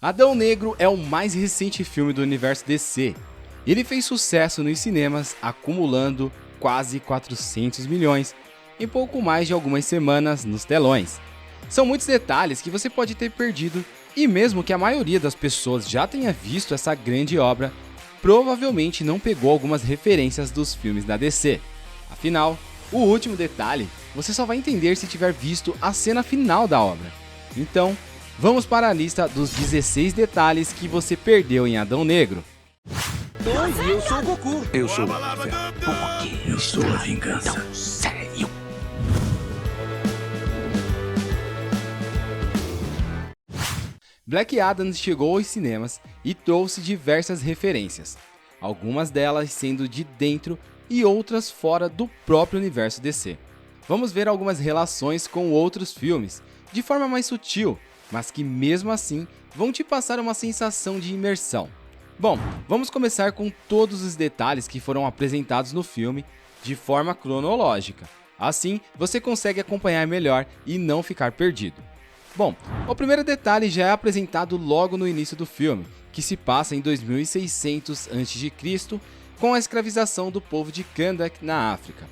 Adão Negro é o mais recente filme do universo DC. Ele fez sucesso nos cinemas, acumulando quase 400 milhões em pouco mais de algumas semanas nos telões. São muitos detalhes que você pode ter perdido, e mesmo que a maioria das pessoas já tenha visto essa grande obra, provavelmente não pegou algumas referências dos filmes da DC. Afinal, o último detalhe você só vai entender se tiver visto a cena final da obra. Então, vamos para a lista dos 16 detalhes que você perdeu em Adão Negro. Oi, eu sou o Goku. Eu sou o Marvel. Porque eu sou a vingança. Sério? Black Adam chegou aos cinemas e trouxe diversas referências, algumas delas sendo de dentro e outras fora do próprio universo DC. Vamos ver algumas relações com outros filmes, de forma mais sutil, mas que mesmo assim vão te passar uma sensação de imersão. Bom, vamos começar com todos os detalhes que foram apresentados no filme de forma cronológica. Assim, você consegue acompanhar melhor e não ficar perdido. Bom, o primeiro detalhe já é apresentado logo no início do filme, que se passa em 2600 a.C., com a escravização do povo de Kahndaq na África.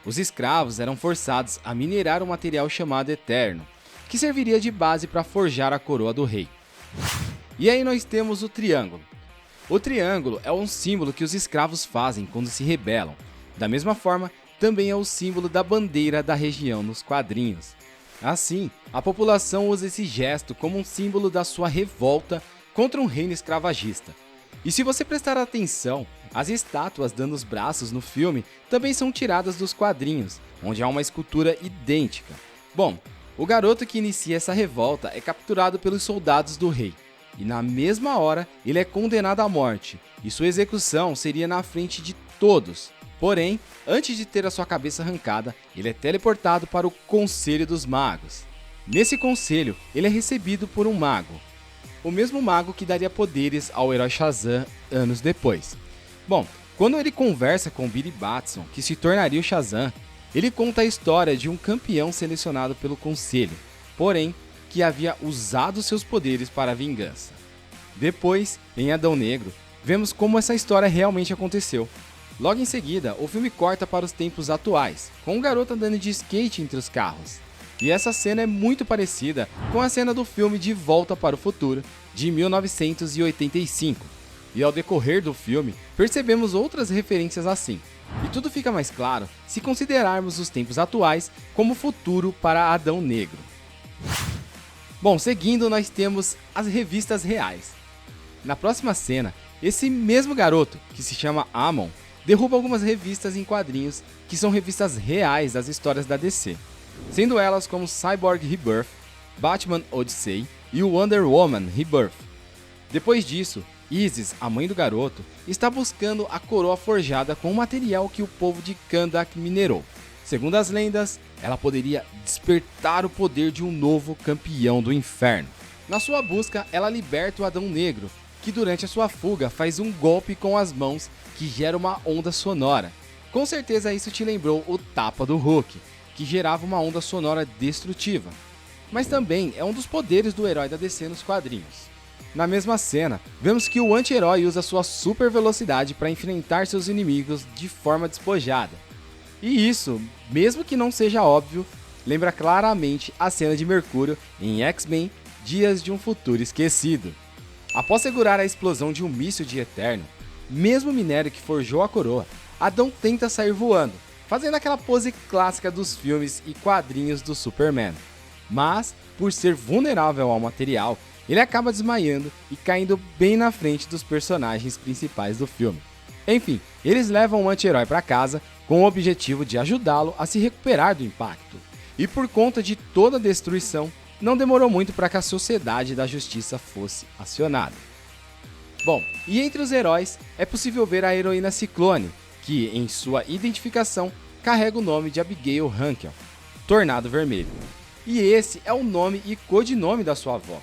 Os escravos eram forçados a minerar um material chamado Eterno, que serviria de base para forjar a coroa do rei. E aí nós temos o triângulo. O triângulo é um símbolo que os escravos fazem quando se rebelam. Da mesma forma, também é o símbolo da bandeira da região nos quadrinhos. Assim, a população usa esse gesto como um símbolo da sua revolta contra um reino escravagista. E se você prestar atenção, as estátuas dando os braços no filme também são tiradas dos quadrinhos, onde há uma escultura idêntica. Bom, o garoto que inicia essa revolta é capturado pelos soldados do rei, e na mesma hora ele é condenado à morte, e sua execução seria na frente de todos. Porém, antes de ter a sua cabeça arrancada, ele é teleportado para o Conselho dos Magos. Nesse conselho, ele é recebido por um mago, o mesmo mago que daria poderes ao herói Shazam anos depois. Bom, quando ele conversa com Billy Batson, que se tornaria o Shazam, ele conta a história de um campeão selecionado pelo conselho, porém, que havia usado seus poderes para a vingança. Depois, em Adão Negro, vemos como essa história realmente aconteceu. Logo em seguida, o filme corta para os tempos atuais, com um garoto andando de skate entre os carros. E essa cena é muito parecida com a cena do filme De Volta para o Futuro, de 1985. E ao decorrer do filme, percebemos outras referências assim. E tudo fica mais claro se considerarmos os tempos atuais como futuro para Adão Negro. Bom, seguindo, nós temos as revistas reais. Na próxima cena, esse mesmo garoto, que se chama Amon, derruba algumas revistas em quadrinhos que são revistas reais das histórias da DC, sendo elas como Cyborg Rebirth, Batman Odyssey e o Wonder Woman Rebirth. Depois disso, Isis, a mãe do garoto, está buscando a coroa forjada com o material que o povo de Kahndaq minerou. Segundo as lendas, ela poderia despertar o poder de um novo campeão do inferno. Na sua busca, ela liberta o Adão Negro, que durante a sua fuga faz um golpe com as mãos que gera uma onda sonora. Com certeza isso te lembrou o tapa do Hulk, que gerava uma onda sonora destrutiva. Mas também é um dos poderes do herói da DC nos quadrinhos. Na mesma cena, vemos que o anti-herói usa sua super velocidade para enfrentar seus inimigos de forma despojada. E isso, mesmo que não seja óbvio, lembra claramente a cena de Mercúrio em X-Men Dias de um Futuro Esquecido. Após segurar a explosão de um míssil de Eterno, mesmo o minério que forjou a coroa, Adão tenta sair voando, fazendo aquela pose clássica dos filmes e quadrinhos do Superman. Mas, por ser vulnerável ao material, ele acaba desmaiando e caindo bem na frente dos personagens principais do filme. Enfim, eles levam o anti-herói para casa com o objetivo de ajudá-lo a se recuperar do impacto. E por conta de toda a destruição, não demorou muito para que a Sociedade da Justiça fosse acionada. Bom, e entre os heróis é possível ver a heroína Ciclone, que em sua identificação carrega o nome de Abigail Hankel, Tornado Vermelho. E esse é o nome e codinome da sua avó.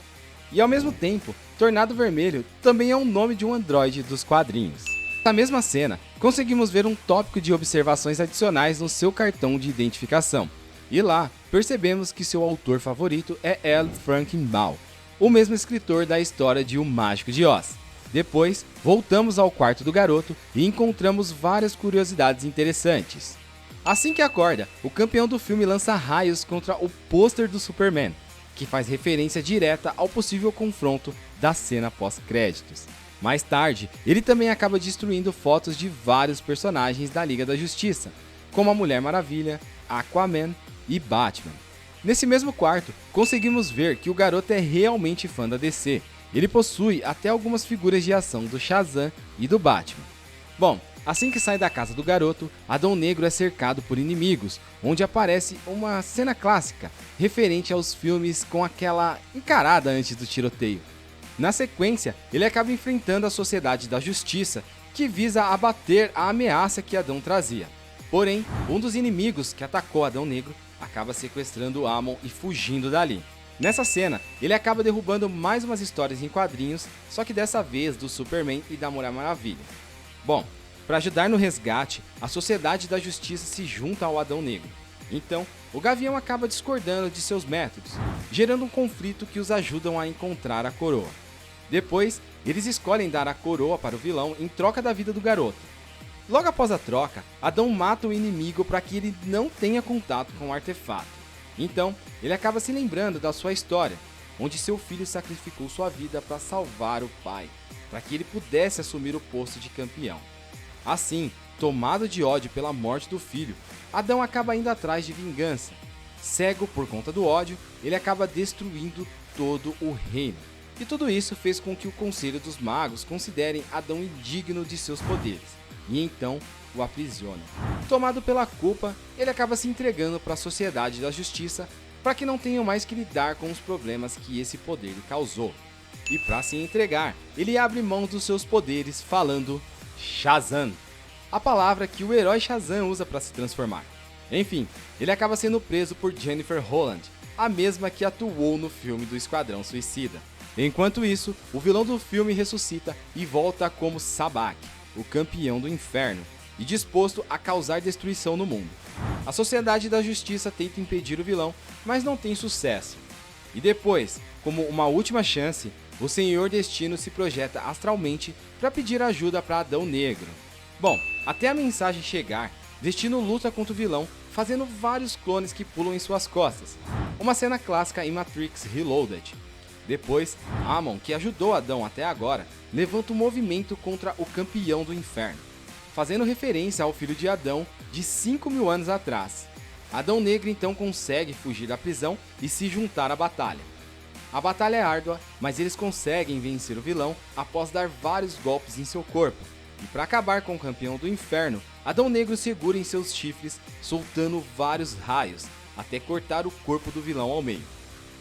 E ao mesmo tempo, Tornado Vermelho também é o nome de um androide dos quadrinhos. Na mesma cena, conseguimos ver um tópico de observações adicionais no seu cartão de identificação. E lá, percebemos que seu autor favorito é L. Frankenbaum, o mesmo escritor da história de O Mágico de Oz. Depois, voltamos ao quarto do garoto e encontramos várias curiosidades interessantes. Assim que acorda, o campeão do filme lança raios contra o pôster do Superman, que faz referência direta ao possível confronto da cena pós-créditos. Mais tarde, ele também acaba destruindo fotos de vários personagens da Liga da Justiça, como a Mulher Maravilha, Aquaman e Batman. Nesse mesmo quarto, conseguimos ver que o garoto é realmente fã da DC. Ele possui até algumas figuras de ação do Shazam e do Batman. Bom, assim que sai da casa do garoto, Adão Negro é cercado por inimigos, onde aparece uma cena clássica, referente aos filmes com aquela encarada antes do tiroteio. Na sequência, ele acaba enfrentando a Sociedade da Justiça, que visa abater a ameaça que Adão trazia. Porém, um dos inimigos que atacou Adão Negro acaba sequestrando Amon e fugindo dali. Nessa cena, ele acaba derrubando mais umas histórias em quadrinhos, só que dessa vez do Superman e da Mulher Maravilha. Bom, para ajudar no resgate, a Sociedade da Justiça se junta ao Adão Negro. Então, o Gavião acaba discordando de seus métodos, gerando um conflito que os ajudam a encontrar a coroa. Depois, eles escolhem dar a coroa para o vilão em troca da vida do garoto. Logo após a troca, Adão mata o inimigo para que ele não tenha contato com o artefato. Então, ele acaba se lembrando da sua história, onde seu filho sacrificou sua vida para salvar o pai, para que ele pudesse assumir o posto de campeão. Assim, tomado de ódio pela morte do filho, Adão acaba indo atrás de vingança. Cego por conta do ódio, ele acaba destruindo todo o reino. E tudo isso fez com que o Conselho dos Magos considerem Adão indigno de seus poderes, e então o aprisionam. Tomado pela culpa, ele acaba se entregando para a Sociedade da Justiça para que não tenham mais que lidar com os problemas que esse poder lhe causou. E para se entregar, ele abre mão dos seus poderes falando Shazam, a palavra que o herói Shazam usa para se transformar. Enfim, ele acaba sendo preso por Jennifer Holland, a mesma que atuou no filme do Esquadrão Suicida. Enquanto isso, o vilão do filme ressuscita e volta como Sabbac, o campeão do inferno, e disposto a causar destruição no mundo. A Sociedade da Justiça tenta impedir o vilão, mas não tem sucesso. E depois, como uma última chance, o Senhor Destino se projeta astralmente para pedir ajuda para Adão Negro. Bom, até a mensagem chegar, Destino luta contra o vilão, fazendo vários clones que pulam em suas costas. Uma cena clássica em Matrix Reloaded. Depois, Amon, que ajudou Adão até agora, levanta um movimento contra o campeão do inferno, fazendo referência ao filho de Adão de 5.000 anos atrás. Adão Negro então consegue fugir da prisão e se juntar à batalha. A batalha é árdua, mas eles conseguem vencer o vilão após dar vários golpes em seu corpo. E para acabar com o campeão do inferno, Adão Negro segura em seus chifres, soltando vários raios, até cortar o corpo do vilão ao meio.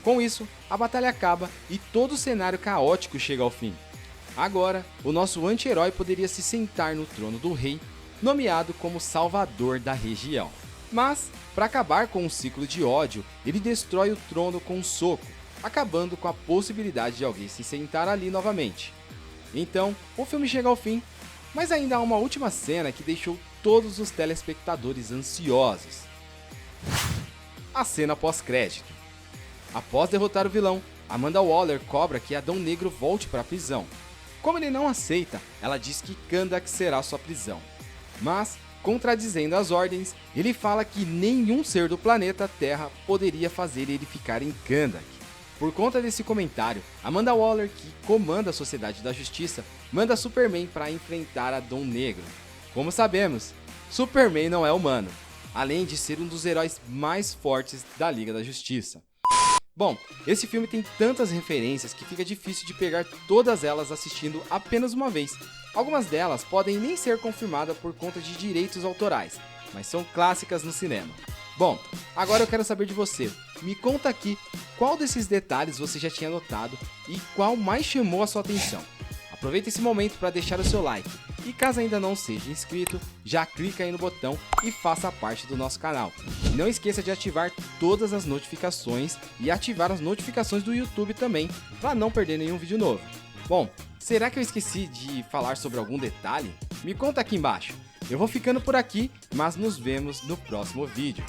Com isso, a batalha acaba e todo o cenário caótico chega ao fim. Agora, o nosso anti-herói poderia se sentar no trono do rei, nomeado como Salvador da região. Mas, para acabar com o ciclo de ódio, ele destrói o trono com um soco, acabando com a possibilidade de alguém se sentar ali novamente. Então, o filme chega ao fim, mas ainda há uma última cena que deixou todos os telespectadores ansiosos. A cena pós-crédito. Após derrotar o vilão, Amanda Waller cobra que Adão Negro volte para a prisão. Como ele não aceita, ela diz que Kahndaq será sua prisão. Mas, contradizendo as ordens, ele fala que nenhum ser do planeta Terra poderia fazer ele ficar em Kahndaq. Por conta desse comentário, Amanda Waller, que comanda a Sociedade da Justiça, manda Superman para enfrentar Adão Negro. Como sabemos, Superman não é humano, além de ser um dos heróis mais fortes da Liga da Justiça. Bom, esse filme tem tantas referências que fica difícil de pegar todas elas assistindo apenas uma vez. Algumas delas podem nem ser confirmadas por conta de direitos autorais, mas são clássicas no cinema. Bom, agora eu quero saber de você. Me conta aqui qual desses detalhes você já tinha notado e qual mais chamou a sua atenção. Aproveita esse momento para deixar o seu like. E caso ainda não seja inscrito, já clica aí no botão e faça parte do nosso canal. E não esqueça de ativar todas as notificações e ativar as notificações do YouTube também, para não perder nenhum vídeo novo. Bom, será que eu esqueci de falar sobre algum detalhe? Me conta aqui embaixo. Eu vou ficando por aqui, mas nos vemos no próximo vídeo.